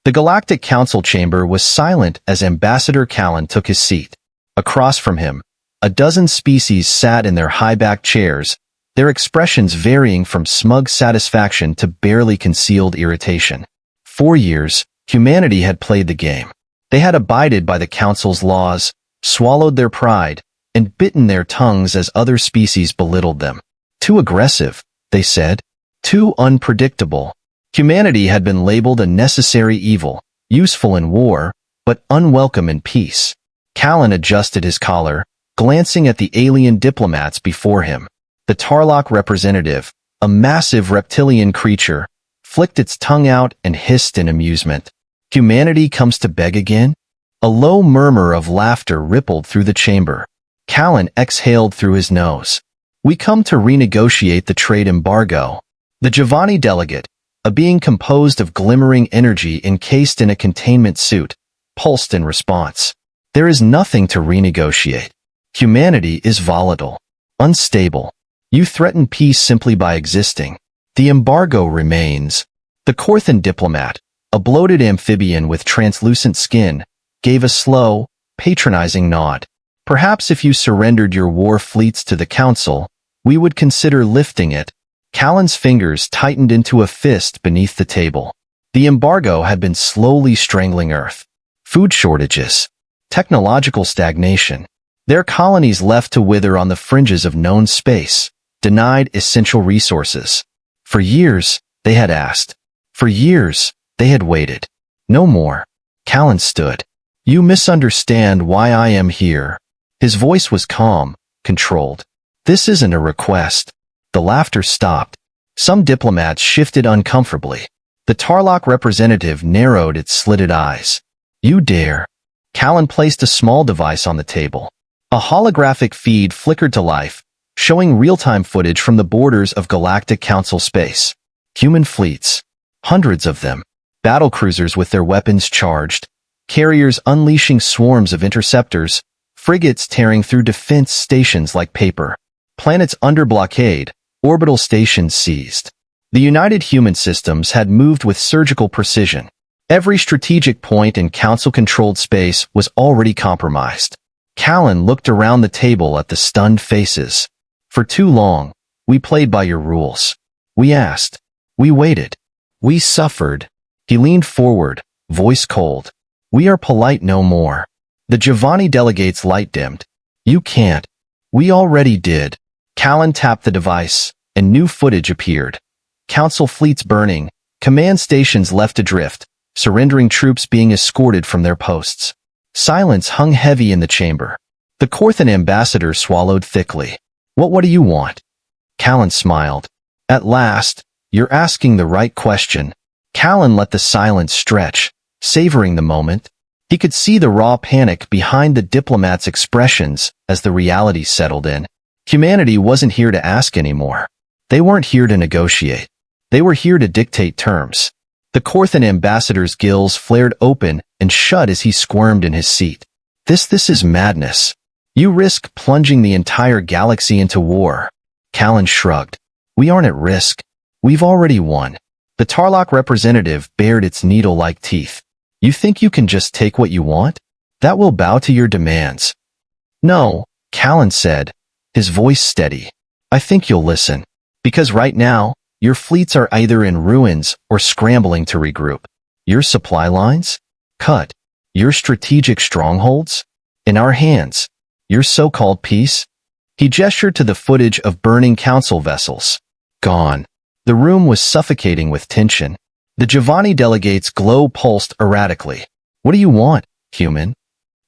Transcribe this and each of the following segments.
The Galactic Council chamber was silent as Ambassador Callan took his seat. Across from him, a dozen species sat in their high-backed chairs, their expressions varying from smug satisfaction to barely concealed irritation. 4 years, humanity had played the game. They had abided by the Council's laws, swallowed their pride, and bitten their tongues as other species belittled them. Too aggressive, they said. Too unpredictable. Humanity had been labeled a necessary evil, useful in war, but unwelcome in peace. Callan adjusted his collar, glancing at the alien diplomats before him. The Tarlock representative, a massive reptilian creature, flicked its tongue out and hissed in amusement. Humanity comes to beg again? A low murmur of laughter rippled through the chamber. Callan exhaled through his nose. We come to renegotiate the trade embargo. The Giovanni delegate, a being composed of glimmering energy encased in a containment suit, pulsed in response. There is nothing to renegotiate. Humanity is volatile, unstable. You threaten peace simply by existing. The embargo remains. The Corthan diplomat, a bloated amphibian with translucent skin, gave a slow, patronizing nod. Perhaps if you surrendered your war fleets to the Council, we would consider lifting it. Callan's fingers tightened into a fist beneath the table. The embargo had been slowly strangling Earth. Food shortages, technological stagnation, their colonies left to wither on the fringes of known space, denied essential resources. For years, they had asked. For years, they had waited. No more. Callan stood. You misunderstand why I am here. His voice was calm, controlled. This isn't a request. The laughter stopped. Some diplomats shifted uncomfortably. The Tarlock representative narrowed its slitted eyes. You dare. Callan placed a small device on the table. A holographic feed flickered to life, showing real-time footage from the borders of Galactic Council space. Human fleets. Hundreds of them. Battlecruisers with their weapons charged. Carriers unleashing swarms of interceptors. Frigates tearing through defense stations like paper. Planets under blockade. Orbital stations seized. The United Human Systems had moved with surgical precision. Every strategic point in Council-controlled space was already compromised. Callan looked around the table at the stunned faces. For too long, we played by your rules. We asked. We waited. We suffered. He leaned forward, voice cold. We are polite no more. The Giovanni delegate's light dimmed. You can't. We already did. Callan tapped the device, and new footage appeared. Council fleets burning, command stations left adrift, surrendering troops being escorted from their posts. Silence hung heavy in the chamber. The Corthan ambassador swallowed thickly. What do you want? Callan smiled. At last, you're asking the right question. Callan let the silence stretch, savoring the moment. He could see the raw panic behind the diplomat's expressions as the reality settled in. Humanity wasn't here to ask anymore. They weren't here to negotiate. They were here to dictate terms. The Corthan ambassador's gills flared open and shut as he squirmed in his seat. This is madness. You risk plunging the entire galaxy into war. Callan shrugged. We aren't at risk. We've already won. The Tarlock representative bared its needle-like teeth. You think you can just take what you want? That will bow to your demands. No, Callan said, his voice steady. I think you'll listen. Because right now, your fleets are either in ruins or scrambling to regroup. Your supply lines? Cut. Your strategic strongholds? In our hands. Your so-called peace? He gestured to the footage of burning council vessels. Gone. The room was suffocating with tension. The Giovanni delegate's glow pulsed erratically. What do you want, human?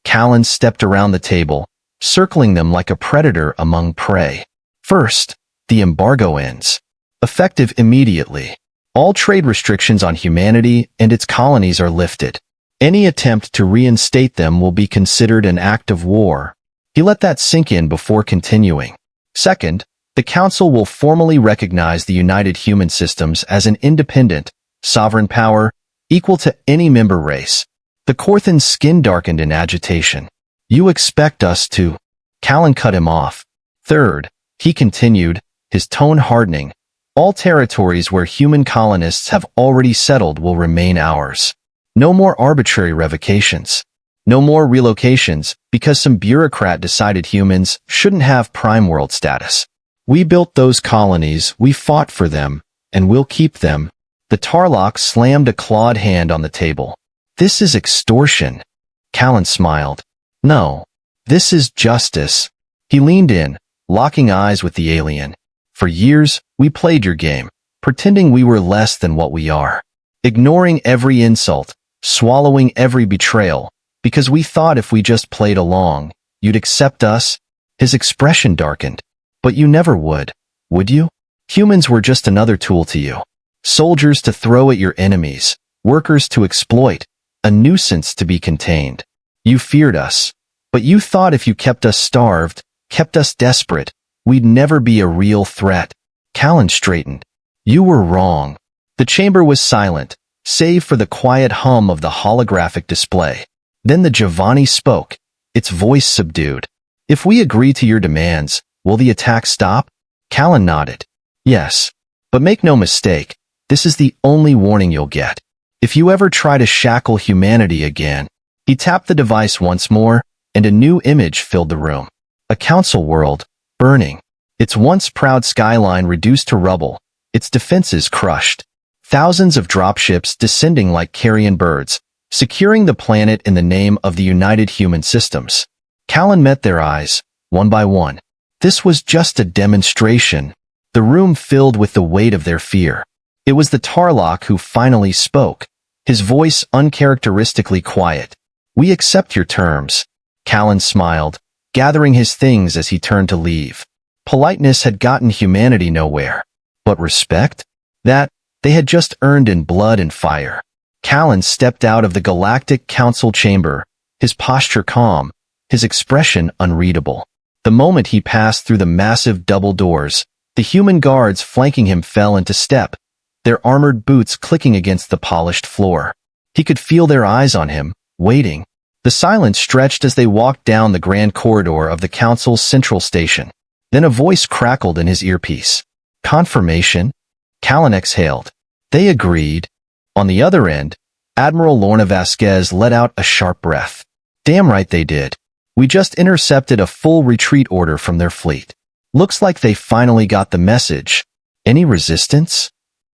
Callan stepped around the table, circling them like a predator among prey. First, the embargo ends. Effective immediately. All trade restrictions on humanity and its colonies are lifted. Any attempt to reinstate them will be considered an act of war. He let that sink in before continuing. Second, the Council will formally recognize the United Human Systems as an independent, sovereign power equal to any member race. The Corthan's skin darkened in agitation. You expect us to... Callan cut him off. Third, he continued, his tone hardening. All territories where human colonists have already settled will remain ours. No more arbitrary revocations. No more relocations because some bureaucrat decided humans shouldn't have prime world status. We built those colonies, we fought for them, and we'll keep them. The Tarlock slammed a clawed hand on the table. This is extortion. Callan smiled. No. This is justice. He leaned in, locking eyes with the alien. For years, we played your game, pretending we were less than what we are. Ignoring every insult, swallowing every betrayal, because we thought if we just played along, you'd accept us. His expression darkened. But you never would you? Humans were just another tool to you. Soldiers to throw at your enemies, workers to exploit, a nuisance to be contained. You feared us. But you thought if you kept us starved, kept us desperate, we'd never be a real threat. Callan straightened. You were wrong. The chamber was silent, save for the quiet hum of the holographic display. Then the Giovanni spoke, its voice subdued. If we agree to your demands, will the attack stop? Callan nodded. Yes. But make no mistake, this is the only warning you'll get. If you ever try to shackle humanity again. He tapped the device once more, and a new image filled the room. A council world, burning. Its once proud skyline reduced to rubble, its defenses crushed. Thousands of dropships descending like carrion birds, securing the planet in the name of the United Human Systems. Callan met their eyes, one by one. This was just a demonstration. The room filled with the weight of their fear. It was the Tarlock who finally spoke, his voice uncharacteristically quiet. We accept your terms. Callan smiled, gathering his things as he turned to leave. Politeness had gotten humanity nowhere. But respect? That, they had just earned in blood and fire. Callan stepped out of the Galactic Council chamber, his posture calm, his expression unreadable. The moment he passed through the massive double doors, the human guards flanking him fell into step, their armored boots clicking against the polished floor. He could feel their eyes on him, waiting. The silence stretched as they walked down the grand corridor of the council's central station. Then a voice crackled in his earpiece. Confirmation? Callan exhaled. They agreed. On the other end, Admiral Lorna Vasquez let out a sharp breath. Damn right they did. We just intercepted a full retreat order from their fleet. Looks like they finally got the message. Any resistance?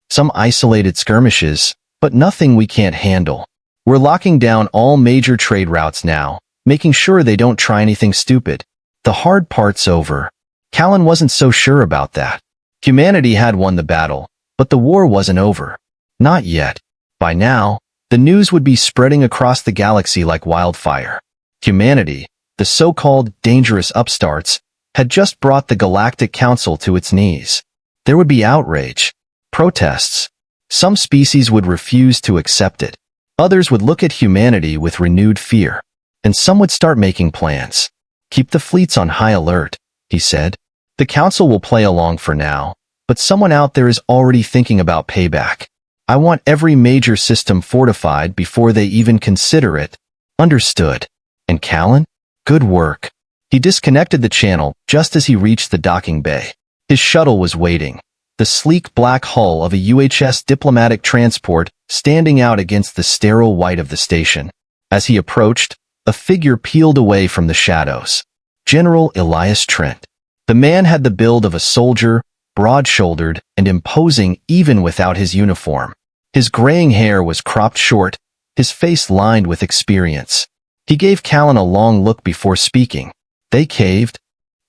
Some isolated skirmishes, but nothing we can't handle. We're locking down all major trade routes now, making sure they don't try anything stupid. The hard part's over. Callan wasn't so sure about that. Humanity had won the battle, but the war wasn't over. Not yet. By now, the news would be spreading across the galaxy like wildfire. Humanity, the so-called dangerous upstarts, had just brought the Galactic Council to its knees. There would be outrage, protests. Some species would refuse to accept it. Others would look at humanity with renewed fear. And some would start making plans. Keep the fleets on high alert, he said. The Council will play along for now, but someone out there is already thinking about payback. I want every major system fortified before they even consider it. Understood. And Callan? Good work. He disconnected the channel just as he reached the docking bay. His shuttle was waiting, the sleek black hull of a UHS diplomatic transport standing out against the sterile white of the station. As he approached, a figure peeled away from the shadows. General Elias Trent. The man had the build of a soldier, broad-shouldered and imposing even without his uniform. His graying hair was cropped short, his face lined with experience. He gave Callan a long look before speaking. They caved?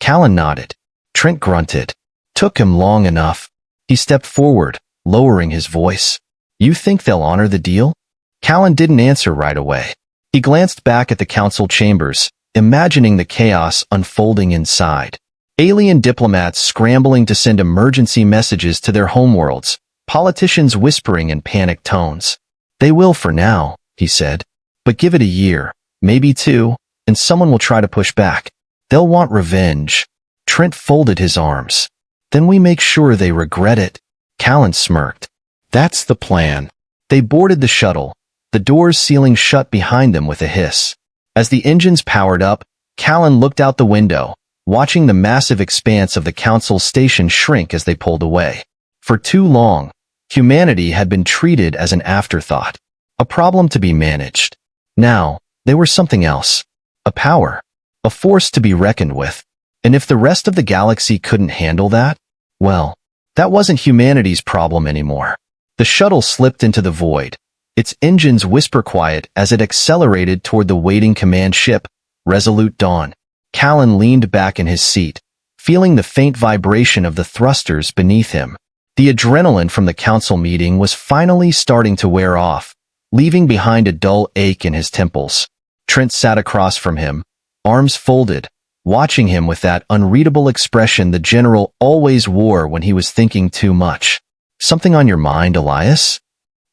Callan nodded. Trent grunted. Took him long enough. He stepped forward, lowering his voice. You think they'll honor the deal? Callan didn't answer right away. He glanced back at the council chambers, imagining the chaos unfolding inside. Alien diplomats scrambling to send emergency messages to their homeworlds, politicians whispering in panicked tones. They will for now, he said. But give it a year, maybe two, and someone will try to push back. They'll want revenge. Trent folded his arms. Then we make sure they regret it. Callan smirked. That's the plan. They boarded the shuttle, the doors sealing shut behind them with a hiss. As the engines powered up, Callan looked out the window, watching the massive expanse of the council station shrink as they pulled away. For too long, humanity had been treated as an afterthought. a problem to be managed. Now, they were something else. A power. A force to be reckoned with. And if the rest of the galaxy couldn't handle that, well, that wasn't humanity's problem anymore. The shuttle slipped into the void, its engines whisper quiet as it accelerated toward the waiting command ship, Resolute Dawn. Callan leaned back in his seat, feeling the faint vibration of the thrusters beneath him. The adrenaline from the council meeting was finally starting to wear off, leaving behind a dull ache in his temples. Trent sat across from him, arms folded, watching him with that unreadable expression the general always wore when he was thinking too much. "Something on your mind, Elias?"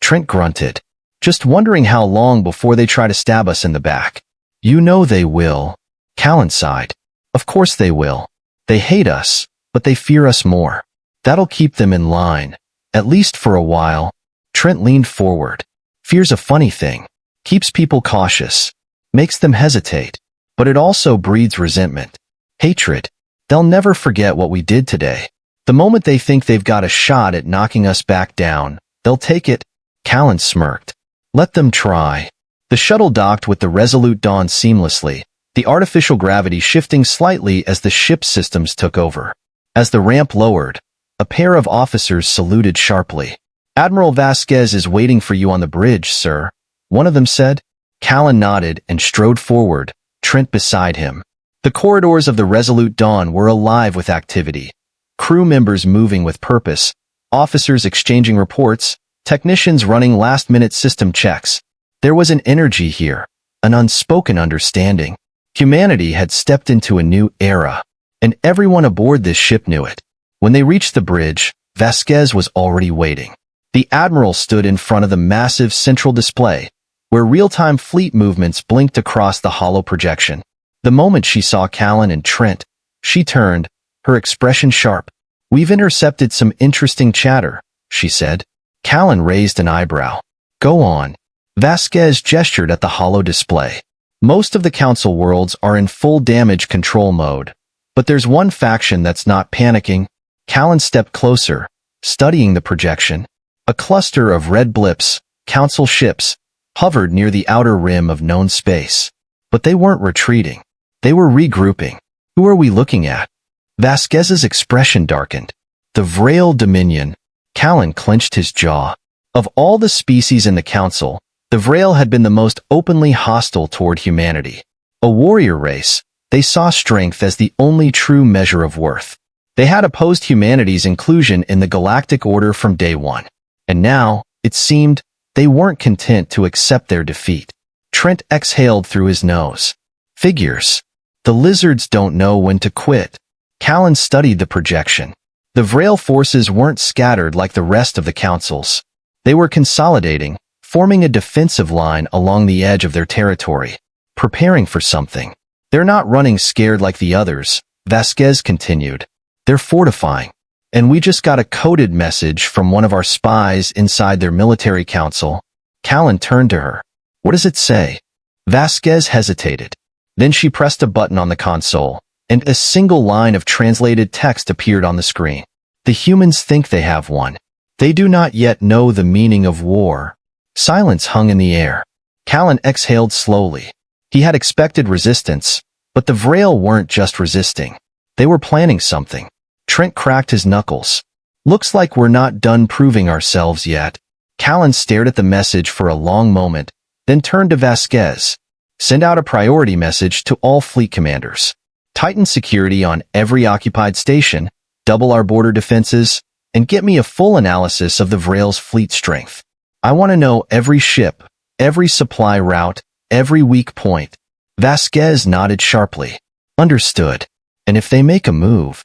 Trent grunted, "Just wondering how long before they try to stab us in the back." "You know they will." Callan sighed. "Of course they will. They hate us, but they fear us more. That'll keep them in line, at least for a while." Trent leaned forward. "Fear's a funny thing. Keeps people cautious. Makes them hesitate. But it also breeds resentment. Hatred. They'll never forget what we did today. The moment they think they've got a shot at knocking us back down, they'll take it." Callan smirked. "Let them try." The shuttle docked with the Resolute Dawn seamlessly, the artificial gravity shifting slightly as the ship's systems took over. As the ramp lowered, a pair of officers saluted sharply. "Admiral Vasquez is waiting for you on the bridge, sir," one of them said. Callan nodded and strode forward, Trent beside him. The corridors of the Resolute Dawn were alive with activity. Crew members moving with purpose, officers exchanging reports, technicians running last-minute system checks. There was an energy here, an unspoken understanding. Humanity had stepped into a new era, and everyone aboard this ship knew it. When they reached the bridge, Vasquez was already waiting. The Admiral stood in front of the massive central display, where real-time fleet movements blinked across the hollow projection. The moment she saw Callan and Trent, she turned, her expression sharp. "We've intercepted some interesting chatter," she said. Callan raised an eyebrow. "Go on." Vasquez gestured at the hollow display. "Most of the Council worlds are in full damage control mode, but there's one faction that's not panicking." Callan stepped closer, studying the projection. A cluster of red blips, Council ships, hovered near the outer rim of known space. But they weren't retreating. They were regrouping. "Who are we looking at?" Vasquez's expression darkened. "The Vrail Dominion." Callan clenched his jaw. Of all the species in the Council, the Vrail had been the most openly hostile toward humanity. A warrior race, they saw strength as the only true measure of worth. They had opposed humanity's inclusion in the Galactic Order from day one. And now, it seemed, they weren't content to accept their defeat. Trent exhaled through his nose. "Figures. The lizards don't know when to quit." Callan studied the projection. The Vrail forces weren't scattered like the rest of the Councils. They were consolidating, forming a defensive line along the edge of their territory, preparing for something. "They're not running scared like the others," Vasquez continued. "They're fortifying. And we just got a coded message from one of our spies inside their military council." Callan turned to her. "What does it say?" Vasquez hesitated. Then she pressed a button on the console, and a single line of translated text appeared on the screen. "The humans think they have won. They do not yet know the meaning of war." Silence hung in the air. Callan exhaled slowly. He had expected resistance, but the Vrail weren't just resisting. They were planning something. Trent cracked his knuckles. "Looks like we're not done proving ourselves yet." Callan stared at the message for a long moment, then turned to Vasquez. "Send out a priority message to all fleet commanders. Tighten security on every occupied station, double our border defenses, and get me a full analysis of the Vrail's fleet strength. I want to know every ship, every supply route, every weak point." Vasquez nodded sharply. "Understood. And if they make a move..."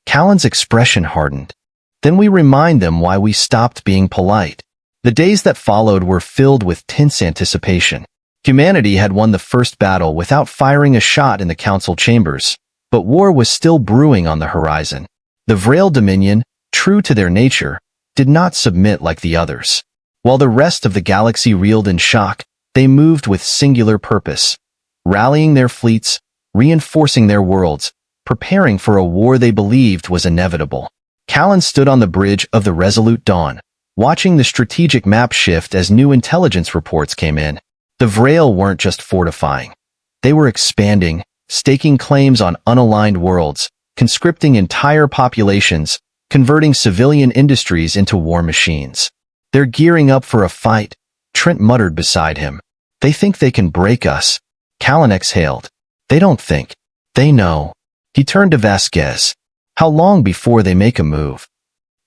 Callan's expression hardened. "Then we remind them why we stopped being polite." The days that followed were filled with tense anticipation. Humanity had won the first battle without firing a shot in the council chambers, but war was still brewing on the horizon. The Vrail Dominion, true to their nature, did not submit like the others. While the rest of the galaxy reeled in shock, they moved with singular purpose, rallying their fleets, reinforcing their worlds, preparing for a war they believed was inevitable. Callan stood on the bridge of the Resolute Dawn, watching the strategic map shift as new intelligence reports came in. The Vrel weren't just fortifying. They were expanding, staking claims on unaligned worlds, conscripting entire populations, converting civilian industries into war machines. They're gearing up for a fight, Trent muttered beside him. They think they can break us. Callan exhaled. They don't think. They know. He turned to Vasquez. How long before they make a move?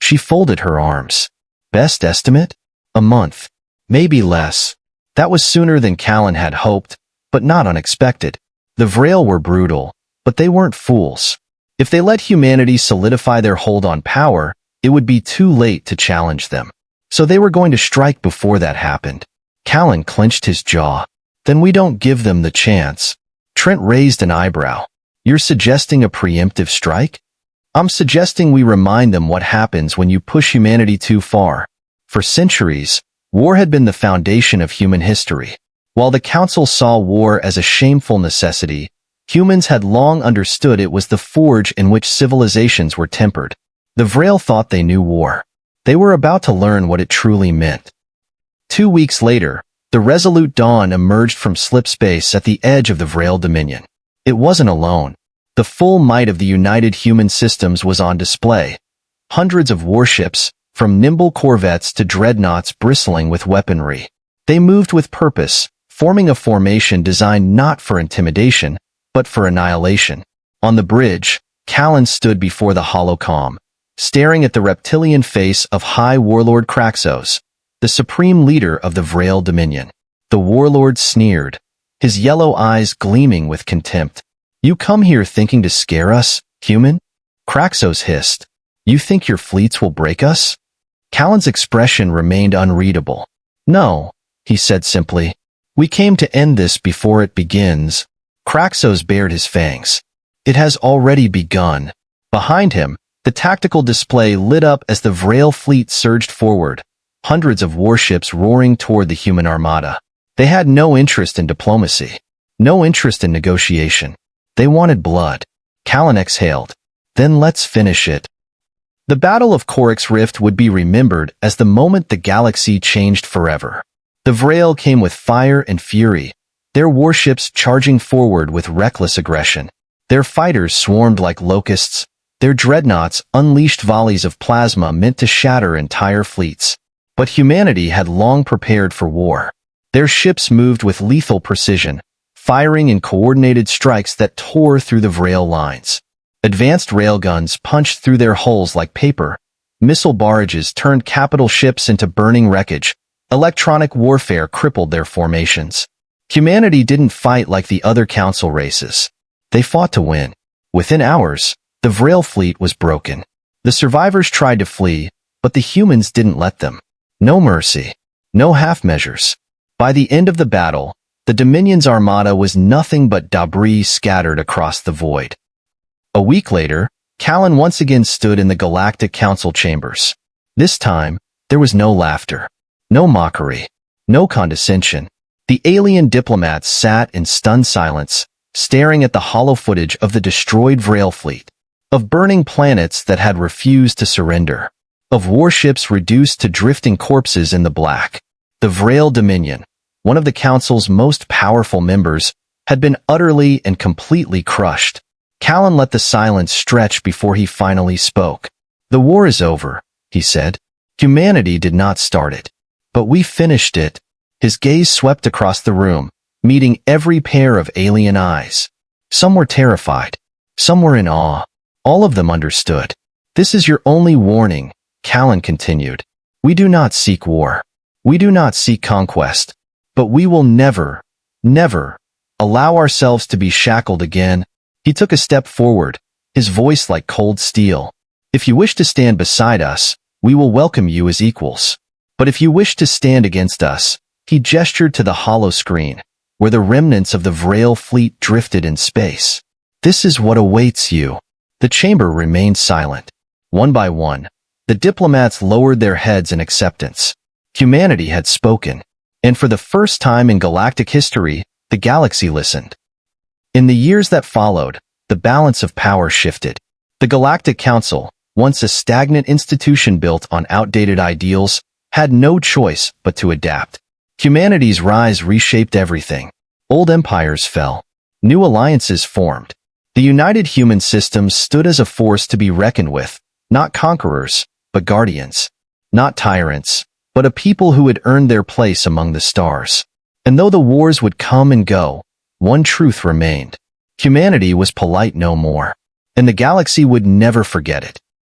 She folded her arms. Best estimate? A month. Maybe less. That was sooner than Callan had hoped, but not unexpected. The Vrel were brutal, but they weren't fools. If they let humanity solidify their hold on power, it would be too late to challenge them. So they were going to strike before that happened. Callan clenched his jaw. Then we don't give them the chance. Trent raised an eyebrow. You're suggesting a preemptive strike? I'm suggesting we remind them what happens when you push humanity too far. For centuries, war had been the foundation of human history. While the Council saw war as a shameful necessity, humans had long understood it was the forge in which civilizations were tempered. The Vrel thought they knew war. They were about to learn what it truly meant. 2 weeks later, the Resolute Dawn emerged from slip space at the edge of the Vrel Dominion. It wasn't alone. The full might of the United Human Systems was on display. Hundreds of warships, from nimble corvettes to dreadnoughts bristling with weaponry. They moved with purpose, forming a formation designed not for intimidation, but for annihilation. On the bridge, Callan stood before the holocom, staring at the reptilian face of High Warlord Kraxos, the supreme leader of the Vrel Dominion. The warlord sneered, his yellow eyes gleaming with contempt. You come here thinking to scare us, human? Kraxos hissed. You think your fleets will break us? Callan's expression remained unreadable. No, he said simply. We came to end this before it begins. Kraxos bared his fangs. It has already begun. Behind him, the tactical display lit up as the Vrel fleet surged forward, hundreds of warships roaring toward the human armada. They had no interest in diplomacy, no interest in negotiation. They wanted blood. Callan exhaled. Then let's finish it. The Battle of Corix Rift would be remembered as the moment the galaxy changed forever. The Vrel came with fire and fury, their warships charging forward with reckless aggression. Their fighters swarmed like locusts. Their dreadnoughts unleashed volleys of plasma meant to shatter entire fleets. But humanity had long prepared for war. Their ships moved with lethal precision, firing in coordinated strikes that tore through the Vrel lines. Advanced railguns punched through their hulls like paper. Missile barrages turned capital ships into burning wreckage. Electronic warfare crippled their formations. Humanity didn't fight like the other Council races. They fought to win. Within hours, the Vrel fleet was broken. The survivors tried to flee, but the humans didn't let them. No mercy. No half-measures. By the end of the battle, the Dominion's armada was nothing but debris scattered across the void. A week later, Callan once again stood in the Galactic Council chambers. This time, there was no laughter, no mockery, no condescension. The alien diplomats sat in stunned silence, staring at the hollow footage of the destroyed Vrel fleet, of burning planets that had refused to surrender, of warships reduced to drifting corpses in the black. The Vrel Dominion, one of the Council's most powerful members, had been utterly and completely crushed. Callan let the silence stretch before he finally spoke. The war is over, he said. Humanity did not start it, but we finished it. His gaze swept across the room, meeting every pair of alien eyes. Some were terrified. Some were in awe. All of them understood. This is your only warning, Callan continued. We do not seek war. We do not seek conquest. But we will never, never allow ourselves to be shackled again. He took a step forward, his voice like cold steel. If you wish to stand beside us, we will welcome you as equals. But if you wish to stand against us, he gestured to the hollow screen, where the remnants of the Vrel fleet drifted in space. This is what awaits you. The chamber remained silent. One by one, the diplomats lowered their heads in acceptance. Humanity had spoken, and for the first time in galactic history, the galaxy listened. In the years that followed, the balance of power shifted. The Galactic Council, once a stagnant institution built on outdated ideals, had no choice but to adapt. Humanity's rise reshaped everything. Old empires fell. New alliances formed. The united human system stood as a force to be reckoned with, not conquerors, but guardians. Not tyrants, but a people who had earned their place among the stars. And though the wars would come and go, one truth remained. Humanity was polite no more, and the galaxy would never forget it.